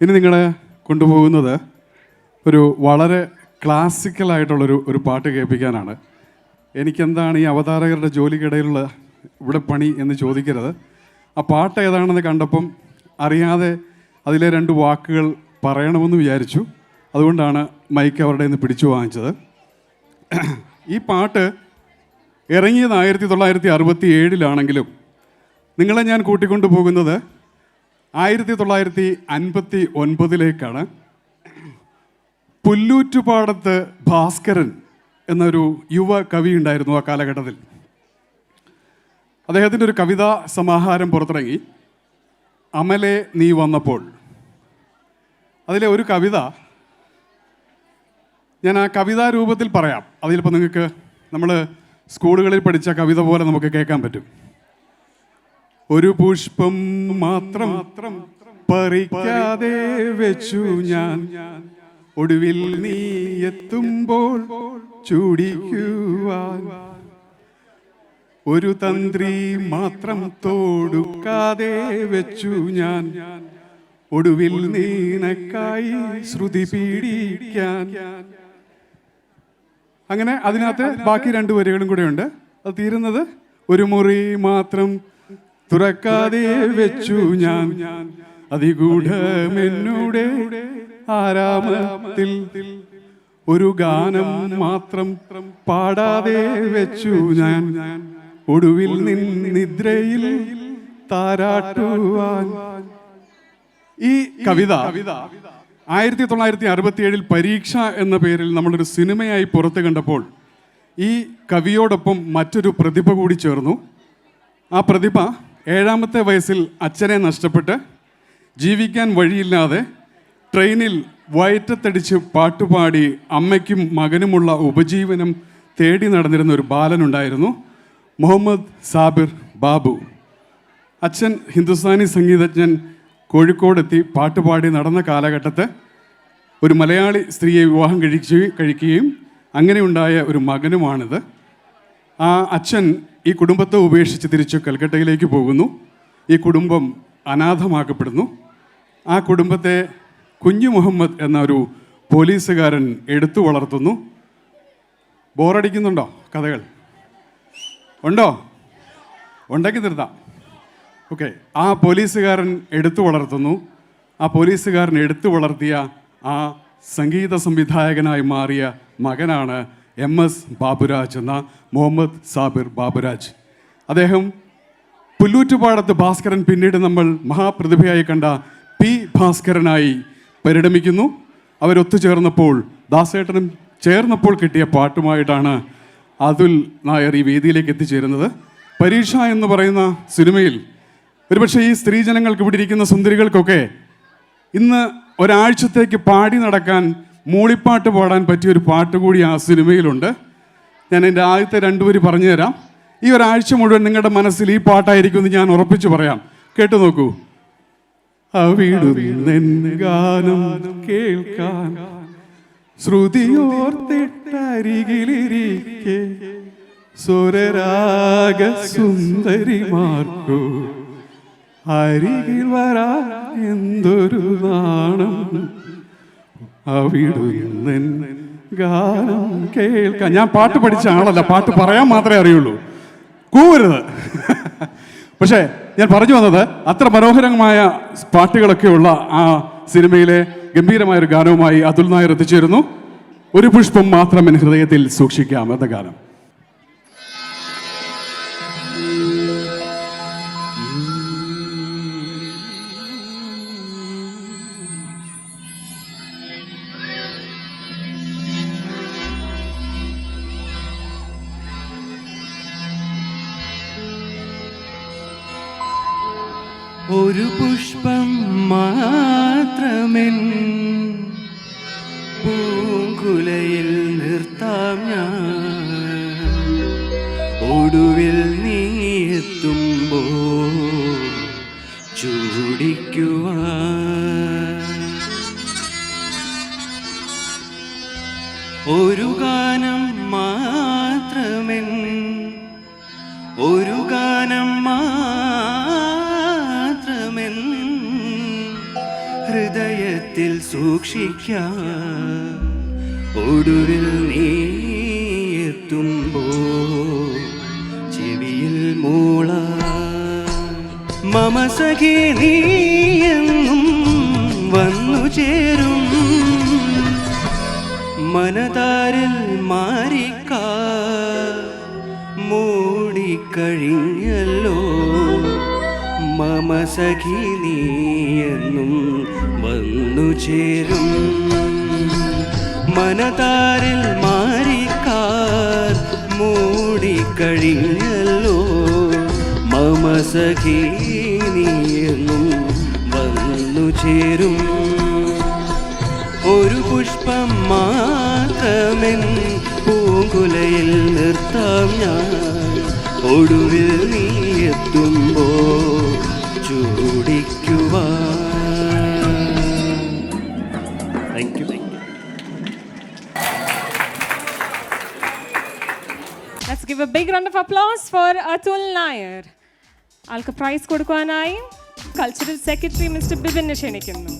ഇനി നിങ്ങളെ കൊണ്ടുപോകുന്നത് ഒരു വളരെ ക്ലാസിക്കലായിട്ടുള്ളൊരു പാട്ട് കേൾപ്പിക്കാനാണ്. എനിക്കെന്താണ് ഈ അവതാരകരുടെ ജോലിക്കിടയിലുള്ള ഇവിടെ പണി എന്ന് ചോദിക്കരുത്. ആ പാട്ട് ഏതാണെന്ന് കണ്ടപ്പം അറിയാതെ അതിലെ 2 വാക്കുകൾ പറയണമെന്ന് വിചാരിച്ചു. അതുകൊണ്ടാണ് മൈക്ക് അവരുടെ നിന്ന് പിടിച്ചു വാങ്ങിച്ചത്. ഈ പാട്ട് ഇറങ്ങിയത് 1967 നിങ്ങളെ ഞാൻ കൂട്ടിക്കൊണ്ടു പോകുന്നത് 1959 പുല്ലൂറ്റുപാടത്ത് ഭാസ്കരൻ എന്നൊരു യുവ കവി ഉണ്ടായിരുന്നു ആ കാലഘട്ടത്തിൽ. അദ്ദേഹത്തിൻ്റെ ഒരു കവിതാ സമാഹാരം പുറത്തിറങ്ങി, അമലേ നീ വന്നപ്പോൾ. അതിലെ ഒരു കവിത ഞാൻ ആ കവിതാ രൂപത്തിൽ പറയാം. അതിലിപ്പോൾ നിങ്ങൾക്ക് നമ്മൾ സ്കൂളുകളിൽ പഠിച്ച കവിത പോലെ നമുക്ക് കേൾക്കാൻ പറ്റും. ഒരു പുഷ്പം മാത്രം പറിക്കാതെ വെച്ചു ഞാൻ, ഒടുവിൽ നീ എത്തുമ്പോൾ ചൂടിക്കുവാൻ. ഒരു തന്ത്രി മാത്രം തോടുക്കാതെ വെച്ചു ഞാൻ, ഒടുവിൽ നീനക്കായി ശ്രുതി പീഡിക്കാൻ. അങ്ങനെ അതിനകത്ത് ബാക്കി 2 വരികളും കൂടെ ഉണ്ട്. അത് തീരുന്നത് ഒരു മുറി മാത്രം തുറക്കാതെ വെച്ചു ഞാൻ, അതിഗൂഢമെന്നുടെ ആരാമത്തിൽ. ഒരു ഗാനം മാത്രം പാടാതെ വെച്ചു ഞാൻ, ഒടുവിൽ നിദ്രയിൽ താരാട്ടുവാൻ. ഈ കവിത 1967 പരീക്ഷ എന്ന പേരിൽ നമ്മളൊരു സിനിമയായി പുറത്ത് കണ്ടപ്പോൾ ഈ കവിയോടൊപ്പം മറ്റൊരു പ്രതിഭ കൂടി ചേർന്നു. ആ പ്രതിഭ 7ാമത്തെ വയസ്സിൽ അച്ഛനെ നഷ്ടപ്പെട്ട് ജീവിക്കാൻ വഴിയില്ലാതെ ട്രെയിനിൽ വയറ്റത്തടിച്ച് പാട്ടുപാടി അമ്മയ്ക്കും മകനുമുള്ള ഉപജീവനം തേടി നടന്നിരുന്ന ഒരു ബാലനുണ്ടായിരുന്നു, മുഹമ്മദ് സാബിർ ബാബു. അച്ഛൻ ഹിന്ദുസ്ഥാനി സംഗീതജ്ഞൻ കോഴിക്കോടെത്തി പാട്ടുപാടി നടന്ന കാലഘട്ടത്ത് ഒരു മലയാളി സ്ത്രീയെ വിവാഹം കഴിക്കുകയും അങ്ങനെ ഉണ്ടായ ഒരു മകനുമാണിത്. ആ അച്ഛൻ ഈ കുടുംബത്തെ ഉപേക്ഷിച്ച് തിരിച്ച് കൽക്കട്ടയിലേക്ക് പോകുന്നു. ഈ കുടുംബം അനാഥമാക്കപ്പെടുന്നു. ആ കുടുംബത്തെ കുഞ്ഞു മുഹമ്മദ് എന്ന ഒരു പോലീസുകാരൻ എടുത്തു വളർത്തുന്നു. ബോറടിക്കുന്നുണ്ടോ? കഥകൾ ഉണ്ടോ? ഉണ്ടെങ്കിൽ നിർത്താം. ഓക്കെ. ആ പോലീസുകാരൻ എടുത്തു വളർത്തുന്നു. ആ പോലീസുകാരൻ എടുത്തു വളർത്തിയ ആ സംഗീത സംവിധായകനായി മാറിയ മകനാണ് MS ബാബുരാജ് എന്ന മുഹമ്മദ് സാബിർ ബാബുരാജ്. അദ്ദേഹം പുല്ലൂറ്റുപാടത്ത് ഭാസ്കരൻ പിന്നീട് നമ്മൾ മഹാപ്രതിഭയായി കണ്ട P ഭാസ്കരനായി പരിണമിക്കുന്നു. അവരൊത്തുചേർന്നപ്പോൾ, ദാസേട്ടനും ചേർന്നപ്പോൾ കിട്ടിയ പാട്ടുമായിട്ടാണ് അതുൽ നായർ ഈ വേദിയിലേക്ക് എത്തിച്ചേരുന്നത്. പരീക്ഷ എന്ന് പറയുന്ന സിനിമയിൽ ഒരുപക്ഷെ ഈ സ്ത്രീജനങ്ങൾക്ക് ഇവിടെ ഇരിക്കുന്ന സുന്ദരികൾക്കൊക്കെ ഇന്ന് ഒരാഴ്ചത്തേക്ക് പാടി നടക്കാൻ മൂളിപ്പാട്ട് പാടാൻ പറ്റിയൊരു പാട്ട് കൂടി ആ സിനിമയിലുണ്ട്. ഞാൻ എൻ്റെ ആദ്യത്തെ 2 വരി പറഞ്ഞു തരാം. ഈ ഒരാഴ്ച മുഴുവൻ നിങ്ങളുടെ മനസ്സിൽ ഈ പാട്ടായിരിക്കും എന്ന് ഞാൻ ഉറപ്പിച്ച് പറയാം. കേട്ടു നോക്കൂ. അവിടുന്നെൻ ഗാനം കേൾക്കാൻ ശ്രുതിയോർത്തിട്ടരികിലിരിക്കെ സ്വരരാഗ സുന്ദരിമാർക്കു അരികിൽ വരാ എന്തൊരു നാണം. അവിടുന്നെൻ ഗാനം കേൾക്കാൻ. ഞാൻ പാട്ട് പഠിച്ച ആളല്ല, പാട്ട് പറയാൻ മാത്രമേ അറിയുള്ളൂ. കൂവരുത്. പക്ഷേ ഞാൻ പറഞ്ഞു വന്നത്, അത്ര മനോഹരമായ പാട്ടുകളൊക്കെയുള്ള ആ സിനിമയിലെ ഗംഭീരമായൊരു ഗാനവുമായി അതുൽ നായർ എത്തിച്ചേരുന്നു. ഒരു പുഷ്പം മാത്രം എൻ ഹൃദയത്തിൽ സൂക്ഷിക്കാം എന്ന ഗാനം. ഒരു പുഷ്പം മാത്രമെൻ പൂങ്കുലയിൽ നിർത്താം ഞാൻ, ഒടുവിൽ നീ എത്തുമ്പോൾ ചൂടിക്കുവാൻ. ഒരു ഗാനം മാത്രമെൻ, ഒരു ഗാനം മാത്രമെൻ ഹൃദയ സൂക്ഷിക്കാം. ഒടുവിൽ നീ എത്തുമ്പോ ചെവിയിൽ മൂള മമ സഖി നീ എന്നും വന്നു ചേരും. മനതാരിൽ മാറിക്ക മൂടിക്കഴിഞ്ഞല്ലോ. മമ സഖി നീ എന്നും വന്നു ചേരും. മനതാരിൽ മാറിക്കാർ മൂടിക്കഴിഞ്ഞല്ലോ. മമ സഖി നീ എന്നും വന്നു ചേരും. ഒരു പുഷ്പം മാത്രമെൻ പൂങ്കുലയിൽ നിർത്താം ഞാൻ. ഒടുവിൽ നീ എത്തുമ്പോ ചൂടിക്കുവാൻ. Thank you. Let's give a big round of applause for Atul Nair. ആൾക്ക് പ്രൈസ് കൊടുക്കുവാനായി കൾച്ചറൽ സെക്രട്ടറി മിസ്റ്റർ ബിപിനെ ക്ഷണിക്കുന്നു.